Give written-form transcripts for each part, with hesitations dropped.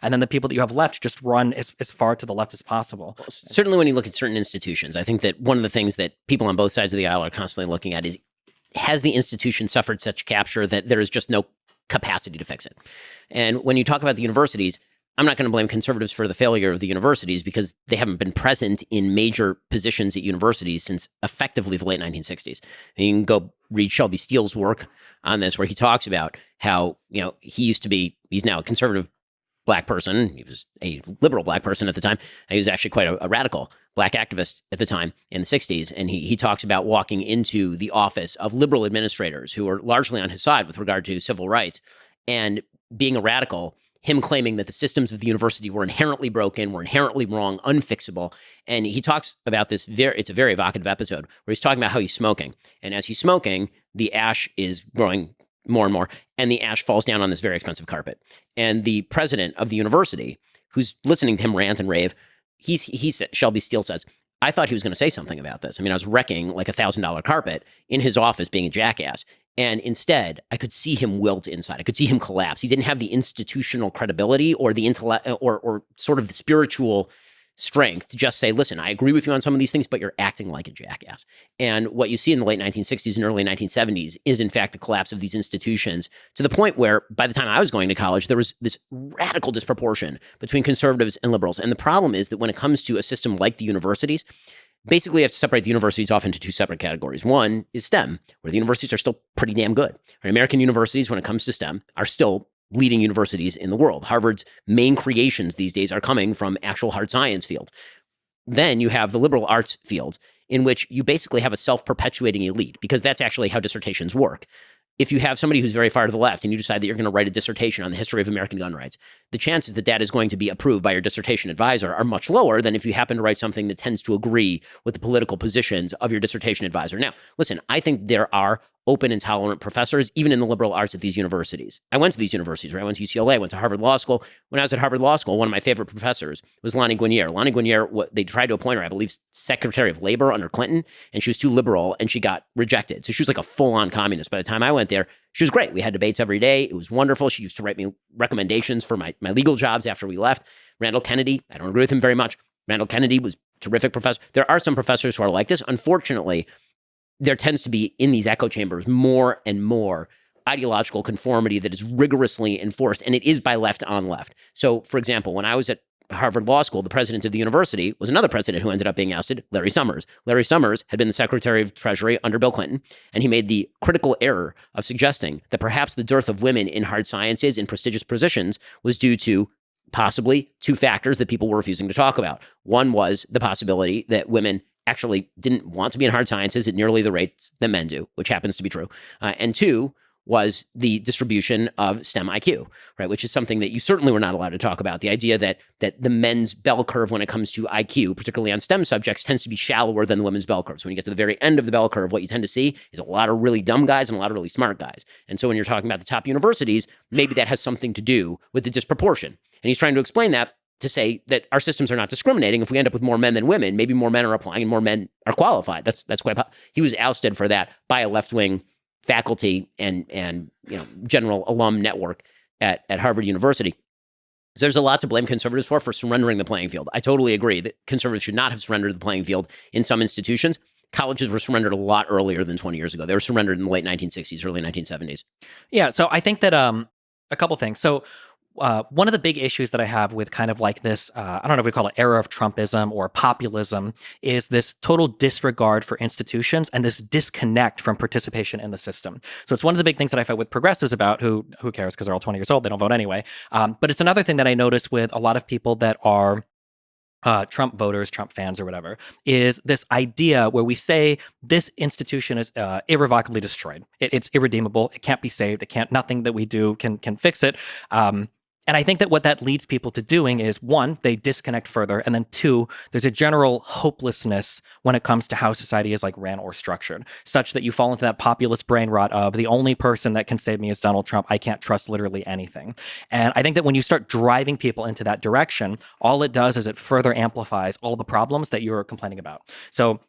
and then the people that you have left just run as far to the left as possible. Well, certainly when you look at certain institutions, I think that one of the things that people on both sides of the aisle are constantly looking at is, has the institution suffered such capture that there is just no capacity to fix it? And when you talk about the universities, I'm not going to blame conservatives for the failure of the universities because they haven't been present in major positions at universities since effectively the late 1960s. And you can go read Shelby Steele's work on this, where he talks about how, he's now a conservative Black person. He was a liberal Black person at the time. He was actually quite a radical Black activist at the time in the 60s. And he talks about walking into the office of liberal administrators who are largely on his side with regard to civil rights and being a radical, him claiming that the systems of the university were inherently broken, were inherently wrong, unfixable. And he talks about this, it's a very evocative episode where he's talking about how he's smoking. And as he's smoking, the ash is growing more and more, and the ash falls down on this very expensive carpet. And the president of the university, who's listening to him rant and rave, Shelby Steele says, I thought he was going to say something about this. I mean, I was wrecking like $1,000 carpet in his office being a jackass. And instead, I could see him wilt inside. I could see him collapse. He didn't have the institutional credibility or the intellect or sort of the spiritual strength to just say, listen, I agree with you on some of these things, but you're acting like a jackass. And what you see in the late 1960s and early 1970s is, in fact, the collapse of these institutions to the point where by the time I was going to college, there was this radical disproportion between conservatives and liberals. And the problem is that when it comes to a system like the universities, basically, you have to separate the universities off into two separate categories. One is STEM, where the universities are still pretty damn good. American universities, when it comes to STEM, are still leading universities in the world. Harvard's main creations these days are coming from actual hard science fields. Then you have the liberal arts field, in which you basically have a self-perpetuating elite, because that's actually how dissertations work. If you have somebody who's very far to the left and you decide that you're going to write a dissertation on the history of American gun rights, the chances that that is going to be approved by your dissertation advisor are much lower than if you happen to write something that tends to agree with the political positions of your dissertation advisor. Now, listen, I think there are open and tolerant professors, even in the liberal arts at these universities. I went to these universities, right? I went to UCLA, I went to Harvard Law School. When I was at Harvard Law School, one of my favorite professors was Lani Guinier. Lani Guinier, they tried to appoint her, I believe, Secretary of Labor under Clinton, and she was too liberal, and she got rejected. So she was like a full-on communist. By the time I went there, she was great. We had debates every day. It was wonderful. She used to write me recommendations for my legal jobs after we left. Randall Kennedy, I don't agree with him very much. Randall Kennedy was a terrific professor. There are some professors who are like this. Unfortunately, there tends to be in these echo chambers more and more ideological conformity that is rigorously enforced, and it is by left on left. So, for example, when I was at Harvard Law School, the president of the university was another president who ended up being ousted, Larry Summers. Larry Summers had been the Secretary of Treasury under Bill Clinton, and he made the critical error of suggesting that perhaps the dearth of women in hard sciences in prestigious positions was due to possibly two factors that people were refusing to talk about. One was the possibility that women actually didn't want to be in hard sciences at nearly the rates that men do, which happens to be true. And two was the distribution of STEM IQ, right? Which is something that you certainly were not allowed to talk about. The idea that the men's bell curve when it comes to IQ, particularly on STEM subjects, tends to be shallower than the women's bell curve. So when you get to the very end of the bell curve, what you tend to see is a lot of really dumb guys and a lot of really smart guys. And so when you're talking about the top universities, maybe that has something to do with the disproportion. And he's trying to explain that to say that our systems are not discriminating. If we end up with more men than women, maybe more men are applying and more men are qualified. That's quite. He was ousted for that by a left-wing faculty and general alum network at Harvard University. So there's a lot to blame conservatives for surrendering the playing field. I totally agree that conservatives should not have surrendered the playing field in some institutions. Colleges were surrendered a lot earlier than 20 years ago. They were surrendered in the late 1960s, early 1970s. Yeah, so I think that a couple things. So one of the big issues that I have with kind of like this, I don't know if we call it era of Trumpism or populism, is this total disregard for institutions and this disconnect from participation in the system. So it's one of the big things that I fight with progressives about, who cares because they're all 20 years old, they don't vote anyway. But it's another thing that I notice with a lot of people that are Trump voters, Trump fans or whatever, is this idea where we say this institution is irrevocably destroyed. It's irredeemable. It can't be saved. Nothing that we do can fix it. And I think that what that leads people to doing is, one, they disconnect further. And then two, there's a general hopelessness when it comes to how society is like ran or structured, such that you fall into that populist brain rot of the only person that can save me is Donald Trump. I can't trust literally anything. And I think that when you start driving people into that direction, all it does is it further amplifies all the problems that you're complaining about. So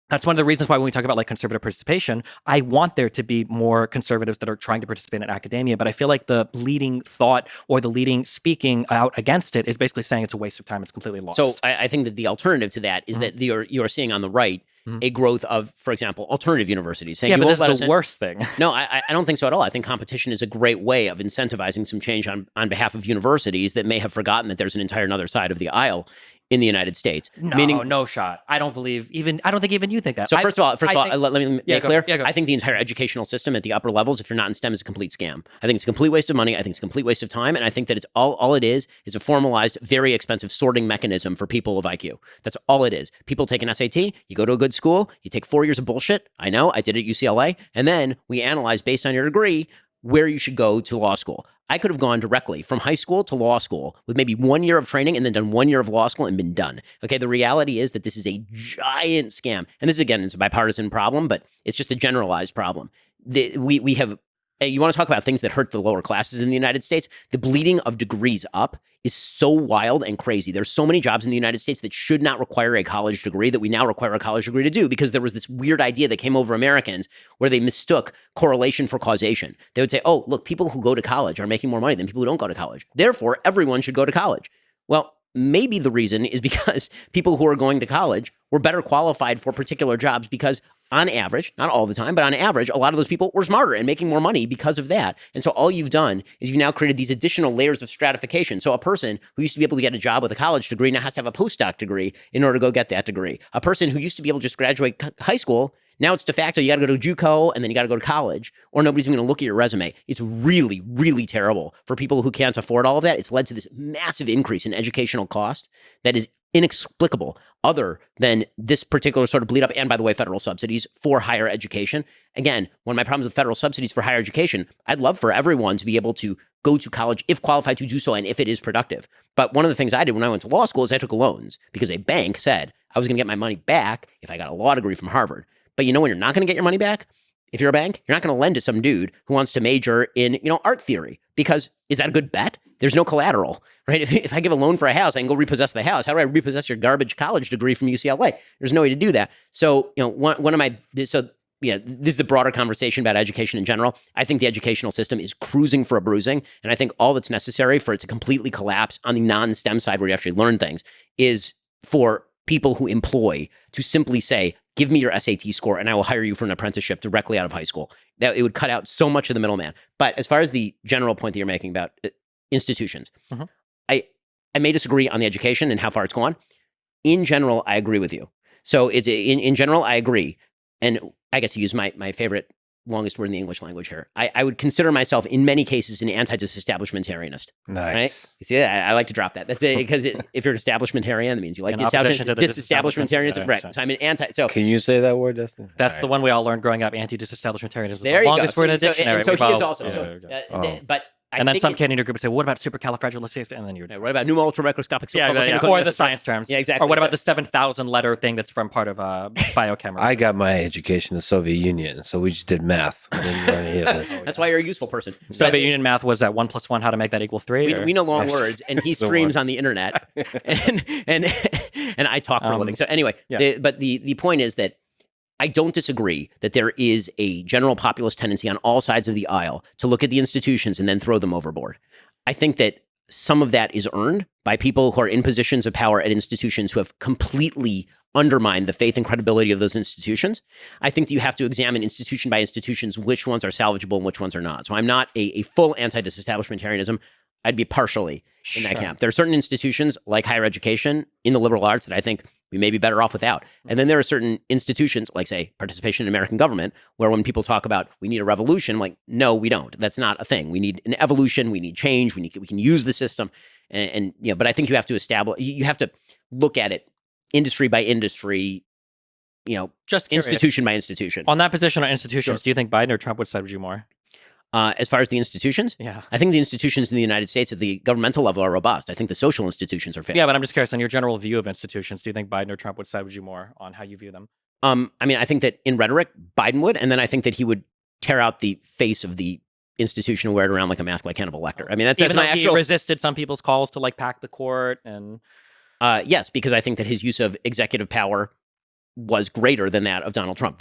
That's one of the reasons why when we talk about like conservative participation, I want there to be more conservatives that are trying to participate in academia. But I feel like the leading thought or the leading speaking out against it is basically saying it's a waste of time. It's completely lost. So I think that the alternative to that is that you're seeing on the right a growth of, for example, alternative universities. Saying, yeah, but this is the worst thing. No, I don't think so at all. I think competition is a great way of incentivizing some change on behalf of universities that may have forgotten that there's an entire other side of the aisle in the United States. No shot. I don't think even you think that. So first of all, let me make clear. Go. I think the entire educational system at the upper levels, if you're not in STEM, is a complete scam. I think it's a complete waste of money. I think it's a complete waste of time. And I think that it's all it is a formalized, very expensive sorting mechanism for people of IQ. That's all it is. People take an SAT, you go to a good school, you take 4 years of bullshit. I know, I did it at UCLA. And then we analyze based on your degree where you should go to law school. I could have gone directly from high school to law school with maybe 1 year of training and then done 1 year of law school and been done. Okay, the reality is that this is a giant scam. And this, again, is a bipartisan problem, but it's just a generalized problem. We have, you want to talk about things that hurt the lower classes in the United States? The bleeding of degrees up is so wild and crazy. There's so many jobs in the United States that should not require a college degree that we now require a college degree to do, because there was this weird idea that came over Americans where they mistook correlation for causation. They would say, oh, look, people who go to college are making more money than people who don't go to college. Therefore, everyone should go to college. Well, maybe the reason is because people who are going to college were better qualified for particular jobs because on average, not all the time, but on average, a lot of those people were smarter and making more money because of that. And so all you've done is you've now created these additional layers of stratification. So a person who used to be able to get a job with a college degree now has to have a postdoc degree in order to go get that degree. A person who used to be able to just graduate high school, now it's de facto, you got to go to JUCO and then you got to go to college, or nobody's even going to look at your resume. It's really, really terrible for people who can't afford all of that. It's led to this massive increase in educational cost that is inexplicable, other than this particular sort of bleed up. And by the way, federal subsidies for higher education. Again, one of my problems with federal subsidies for higher education, I'd love for everyone to be able to go to college if qualified to do so and if it is productive. But one of the things I did when I went to law school is I took loans because a bank said I was going to get my money back if I got a law degree from Harvard. But you know when you're not going to get your money back? If you're a bank, you're not going to lend to some dude who wants to major in, art theory, because is that a good bet? There's no collateral, right? If I give a loan for a house, I can go repossess the house. How do I repossess your garbage college degree from UCLA? There's no way to do that. So, this is the broader conversation about education in general. I think the educational system is cruising for a bruising. And I think all that's necessary for it to completely collapse on the non-STEM side where you actually learn things is for people who employ to simply say, give me your SAT score and I will hire you for an apprenticeship directly out of high school. That it would cut out so much of the middleman. But as far as the general point that you're making about institutions, I may disagree on the education and how far it's gone. In general, I agree with you. So it's in general, I agree. And I get to use my favorite longest word in the English language here. I would consider myself in many cases an anti-disestablishmentarianist. Nice. Right? You see, I like to drop that. That's because if you're an establishmentarian, that means you like the disestablishmentarianism. Right. So I'm an anti. So can you say that word, Dustin? That's the one we all learned growing up. Anti-disestablishmentarianism. There the longest word in the dictionary. So he is also. But. And then some kid in your group would say, well, what about supercalifragilistic? And then you would, what about pneumal ultramicroscopic? Or the science terms. Yeah, exactly. Or what about the 7,000 letter thing that's from part of biochemistry? I got my education in the Soviet Union, so we just did math. We didn't learn any of this. That's why you're a useful person. Soviet Union math was that 1 + 1, how to make that equal 3? We know long words, and he streams on the internet, and I talk for a living. So anyway, the point is that I don't disagree that there is a general populist tendency on all sides of the aisle to look at the institutions and then throw them overboard. I think that some of that is earned by people who are in positions of power at institutions who have completely undermined the faith and credibility of those institutions. I think that you have to examine institution by institutions which ones are salvageable and which ones are not. So I'm not a full anti-disestablishmentarianism. I'd be partially in that camp. There are certain institutions like higher education in the liberal arts that I think we may be better off without. And then there are certain institutions like, say, participation in American government, where when people talk about we need a revolution, I'm like, no, we don't. That's not a thing. We need an evolution. We need change. We can use the system. And but I think you have to you have to look at it industry by industry, just institution by institution. On that position on institutions, do you think Biden or Trump would side with you more? As far as the institutions, I think the institutions in the United States at the governmental level are robust. I think the social institutions are fair. Yeah, but I'm just curious on your general view of institutions. Do you think Biden or Trump would side with you more on how you view them? I think that in rhetoric, Biden would, and then I think that he would tear out the face of the institution and wear it around like a mask, like Hannibal Lecter. I mean, that's my actual. He resisted some people's calls to pack the court and. Yes, because I think that his use of executive power was greater than that of Donald Trump.